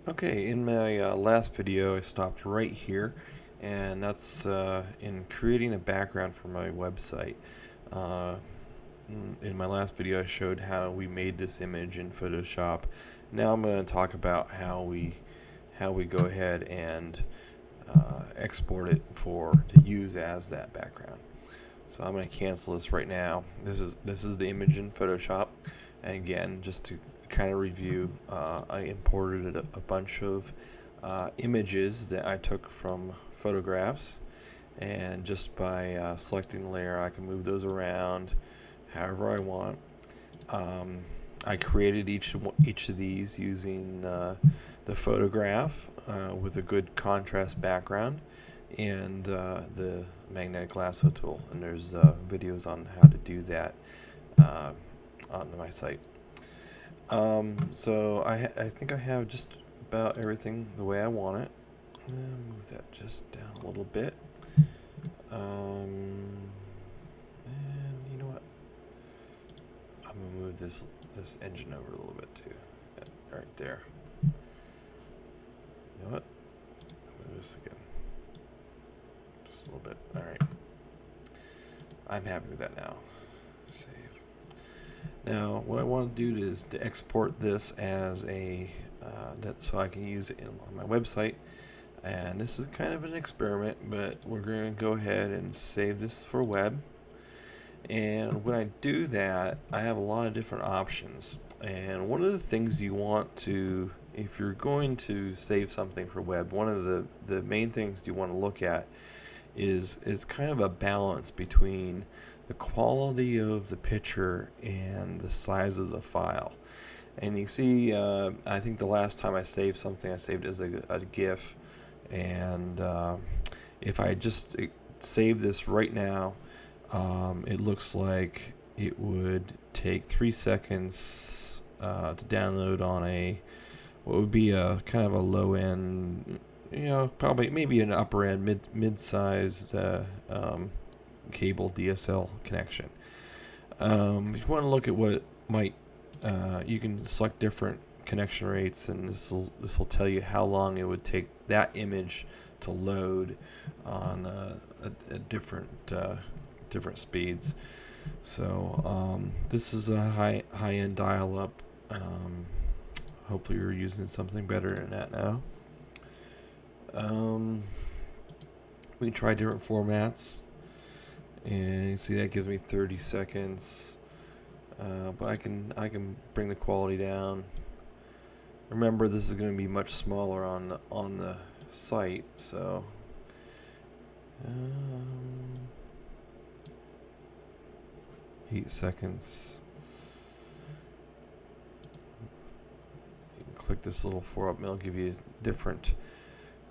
Okay, in my last video I stopped right here, and that's in creating a background for my website. Uh, in my last video I showed how we made this image in Photoshop. Now I'm going to talk about how we go ahead and export it to use as that background. So I'm going to cancel this right now. This is the image in Photoshop. And again, just to kind of review, I imported a bunch of images that I took from photographs, and just by selecting the layer, I can move those around however I want. I created each of these using the photograph with a good contrast background and the magnetic lasso tool, and there's videos on how to do that on my site. So I think I have just about everything the way I want it. Move that just down a little bit. And you know what? I'm gonna move this engine over a little bit too. Right there. You know what? Move this again. Just a little bit. All right. I'm happy with that now. Save. Now, what I want to do is to export this as so I can use it on my website. And this is kind of an experiment, but we're going to go ahead and save this for web. And when I do that, I have a lot of different options. And one of the things you want to, if you're going to save something for web, one of the main things you want to look at is kind of a balance between the quality of the picture and the size of the file. And you see, I think the last time I saved something, I saved it as a GIF. And if I just save this right now, it looks like it would take 3 seconds to download on what would be a kind of a low end, probably maybe an upper end mid-sized cable DSL connection. If you want to look at what it might, you can select different connection rates, and this will tell you how long it would take that image to load on a different speeds. So this is a high end dial-up. Hopefully you're using something better than that now. We can try different formats, and you see that gives me 30 seconds. But I can bring the quality down. Remember, this is going to be much smaller on the site, so 8 seconds. You can click this little 4-up, and it'll give you different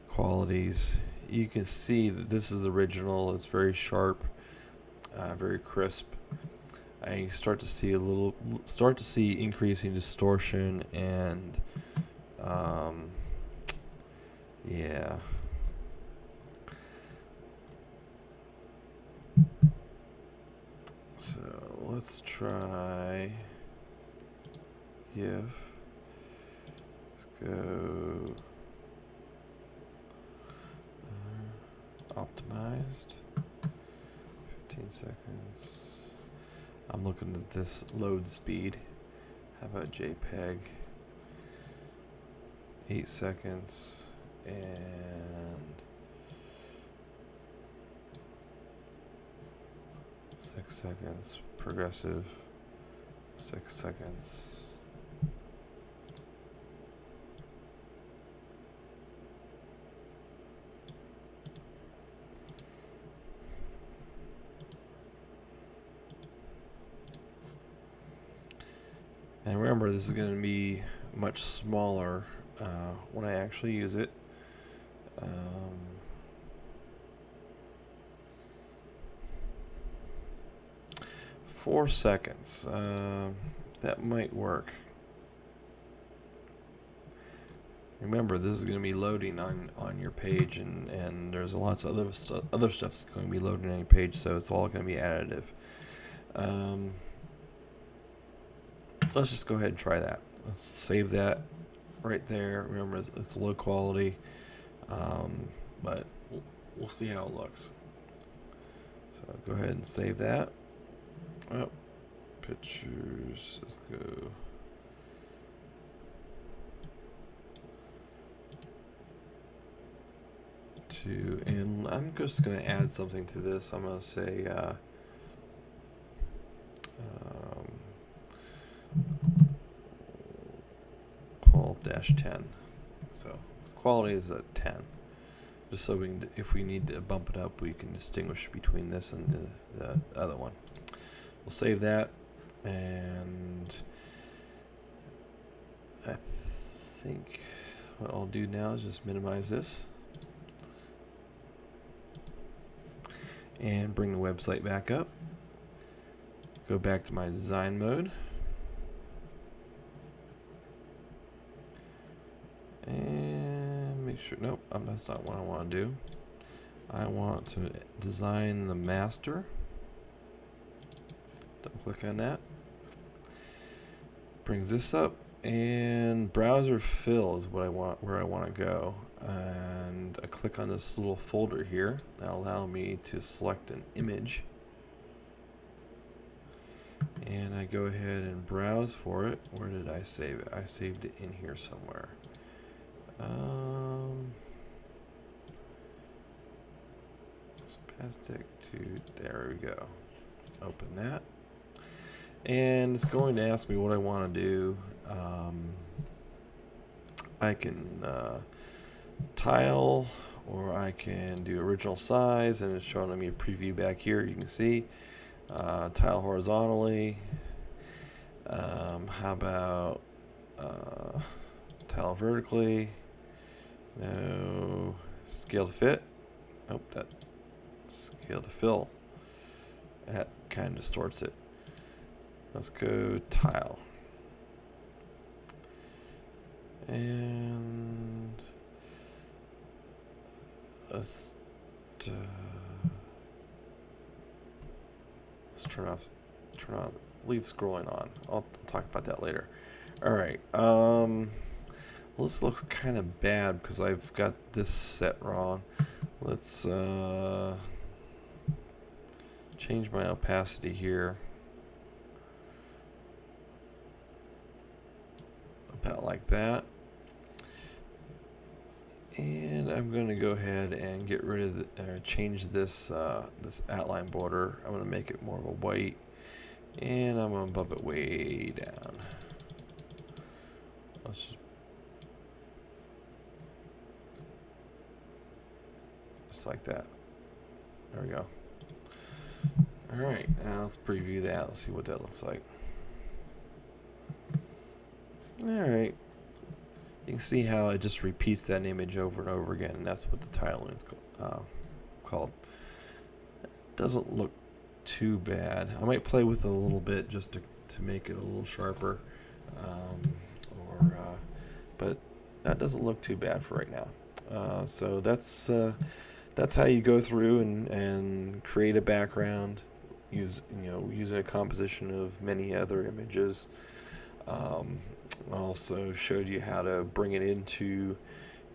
qualities. You can see that this is the original. It's very sharp, very crisp. And you start to see increasing distortion and yeah. So let's try GIF. Let's go optimized. 15 seconds. I'm looking at this load speed. How about JPEG? 8 seconds and 6 seconds. Progressive. 6 seconds. And remember, this is going to be much smaller when I actually use it. 4 seconds. That might work. Remember, this is going to be loading on your page, and there's lots of other stuff that's going to be loading on your page, so it's all going to be additive. Let's just go ahead and try that. Let's save that right there. Remember, it's low quality, but we'll see how it looks. So go ahead and save that. Oh, pictures. Let's go. And I'm just going to add something to this. I'm going to say 12-10. So its quality is at 10. Just so we can, if we need to bump it up, we can distinguish between this and the other one. We'll save that, and I think what I'll do now is just minimize this and bring the website back up. Go back to my design mode. And make sure, nope, that's not what I want to do. I want to design the master. Double click on that. Brings this up, and browser fill is what I want, where I want to go. And I click on this little folder here. That'll allow me to select an image. And I go ahead and browse for it. Where did I save it? I saved it in here somewhere. Spastic to, there we go. Open that. And it's going to ask me what I want to do. I can tile, or I can do original size, and it's showing me a preview back here. You can see tile horizontally. How about tile vertically? No. Scale to fit. Nope, that scale to fill. That kind of distorts it. Let's go tile. And let's turn on, leave scrolling on. I'll talk about that later. All right. Well, this looks kind of bad because I've got this set wrong. Let's change my opacity here. About like that. And I'm going to go ahead and get rid of change this this outline border. I'm going to make it more of a white, and I'm going to bump it way down. Let's just like that. There we go. All right, now let's preview that. Let's see what that looks like. All right. You can see how it just repeats that image over and over again, and that's what the tiling is called. It doesn't look too bad. I might play with it a little bit just to make it a little sharper, but that doesn't look too bad for right now. So that's how you go through and create a background, using a composition of many other images. Also showed you how to bring it into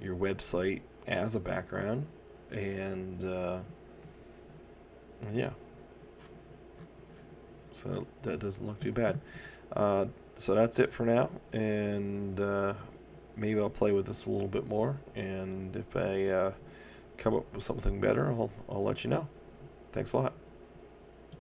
your website as a background, and yeah, so that doesn't look too bad. So that's it for now, and maybe I'll play with this a little bit more, and if I come up with something better, I'll let you know. Thanks a lot.